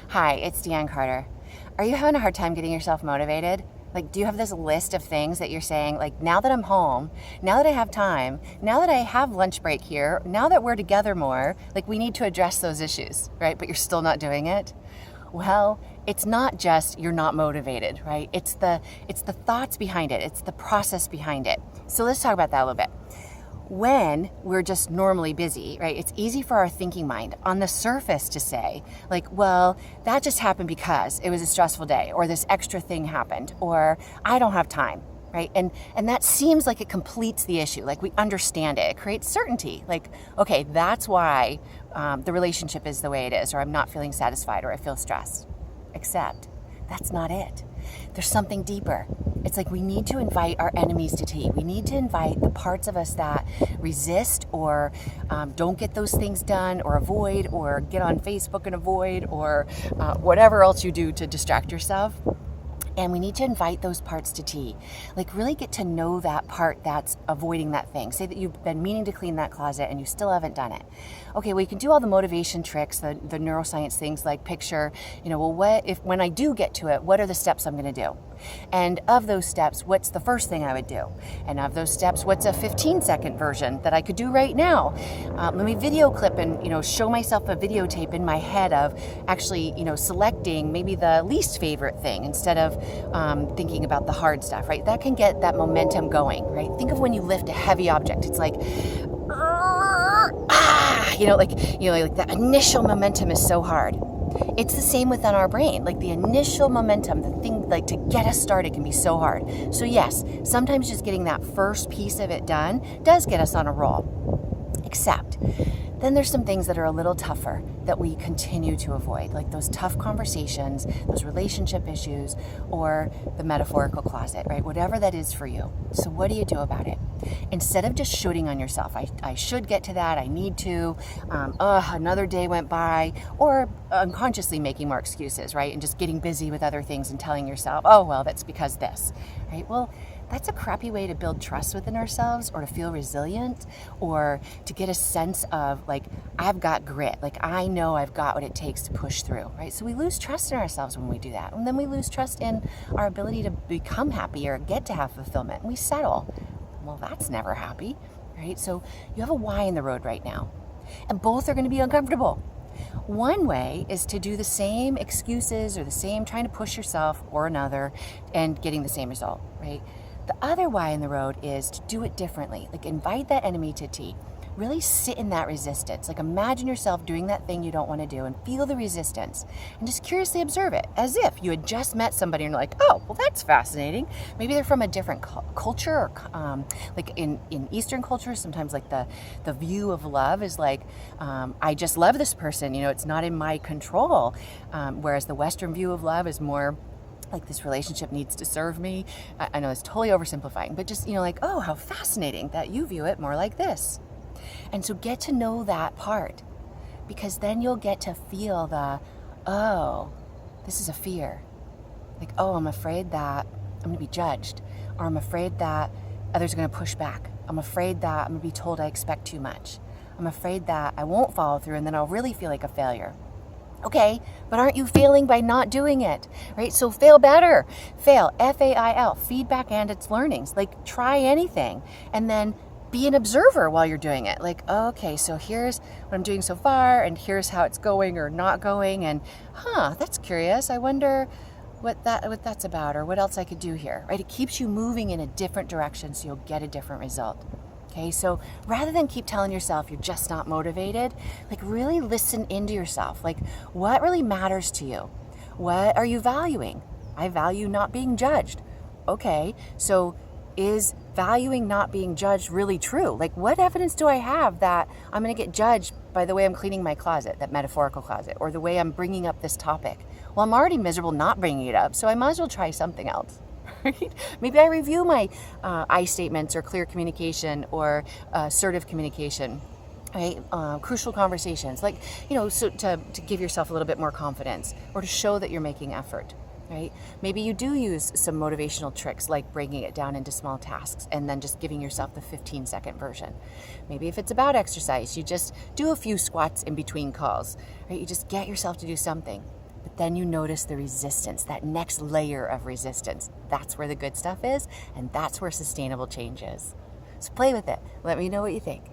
Hi, it's Deanne Carter. Are you having a hard time getting yourself motivated? Like, do you have this list of things that you're saying, like, now that I'm home, now that I have time, now that I have lunch break here, now that we're together more, like, we need to address those issues, right? But you're still not doing it? Well, it's not just you're not motivated, right? It's the thoughts behind it. It's the process behind it. So let's talk about that a little bit. When we're just normally busy, right, it's easy for our thinking mind on the surface to say, like, well, that just happened because it was a stressful day, or this extra thing happened, or I don't have time, right? And that seems like it completes the issue, like we understand it. It creates certainty, like, okay, that's why the relationship is the way it is, or I'm not feeling satisfied, or I feel stressed. Except that's not it. There's something deeper. It's like we need to invite our enemies to tea. We need to invite the parts of us that resist or don't get those things done, or avoid, or get on Facebook and avoid, or whatever else you do to distract yourself. And we need to invite those parts to tea. Like, really get to know that part that's avoiding that thing. Say that you've been meaning to clean that closet and you still haven't done it. Okay, well, you can do all the motivation tricks, the neuroscience things, like picture, well, when I do get to it, what are the steps I'm going to do? And of those steps, what's the first thing I would do? And of those steps, what's a 15-second version that I could do right now? Let me video clip and, show myself a videotape in my head of actually, selecting maybe the least favorite thing instead of thinking about the hard stuff, right? That can get that momentum going, right? Think of when you lift a heavy object. It's like, like the initial momentum is so hard. It's the same within our brain. Like, the initial momentum, the thing, like, to get us started can be so hard. So yes, sometimes just getting that first piece of it done does get us on a roll. Except then there's some things that are a little tougher that we continue to avoid, like those tough conversations, those relationship issues, or the metaphorical closet, right? Whatever that is for you. So what do you do about it? Instead of just shooting on yourself, I should get to that, I need to, another day went by, or unconsciously making more excuses, right? And just getting busy with other things and telling yourself, oh, well, that's because this, right? Well, that's a crappy way to build trust within ourselves, or to feel resilient, or to get a sense of, like, I've got grit, like I know I've got what it takes to push through, right? So we lose trust in ourselves when we do that. And then we lose trust in our ability to become happy or get to have fulfillment. And we settle. Well, that's never happy, right? So you have a why in the road right now. And both are going to be uncomfortable. One way is to do the same excuses or the same trying to push yourself or another and getting the same result, right? The other why in the road is to do it differently. Like, invite that enemy to tea. Really sit in that resistance. Like, imagine yourself doing that thing you don't want to do and feel the resistance, and just curiously observe it as if you had just met somebody and you're like, oh, well, that's fascinating. Maybe they're from a different culture, or like in Eastern cultures, sometimes like the view of love is like, I just love this person, it's not in my control. Whereas the Western view of love is more like, this relationship needs to serve me. I know it's totally oversimplifying, but just, like, oh, how fascinating that you view it more like this. And so get to know that part, because then you'll get to feel oh, this is a fear. Like, oh, I'm afraid that I'm going to be judged, or I'm afraid that others are going to push back. I'm afraid that I'm going to be told I expect too much. I'm afraid that I won't follow through and then I'll really feel like a failure. Okay, but aren't you failing by not doing it, right? So fail better. Fail, F-A-I-L, feedback and its learnings. Like, try anything and then be an observer while you're doing it. Like, okay, so here's what I'm doing so far, and here's how it's going or not going, and that's curious. I wonder what that's about, or what else I could do here, right? It keeps you moving in a different direction so you'll get a different result. Okay, so rather than keep telling yourself you're just not motivated, like, really listen into yourself. Like, what really matters to you? What are you valuing? I value not being judged. Okay, so is valuing not being judged really true? Like, what evidence do I have that I'm going to get judged by the way I'm cleaning my closet, that metaphorical closet, or the way I'm bringing up this topic? Well, I'm already miserable not bringing it up, so I might as well try something else. Right? Maybe I review my I statements, or clear communication, or assertive communication, right? Crucial conversations, like, so to give yourself a little bit more confidence, or to show that you're making effort, right? Maybe you do use some motivational tricks, like breaking it down into small tasks and then just giving yourself the 15-second version. Maybe if it's about exercise, you just do a few squats in between calls, right? You just get yourself to do something. then you notice the resistance, that next layer of resistance. That's where the good stuff is, and that's where sustainable change is. So play with it. Let me know what you think.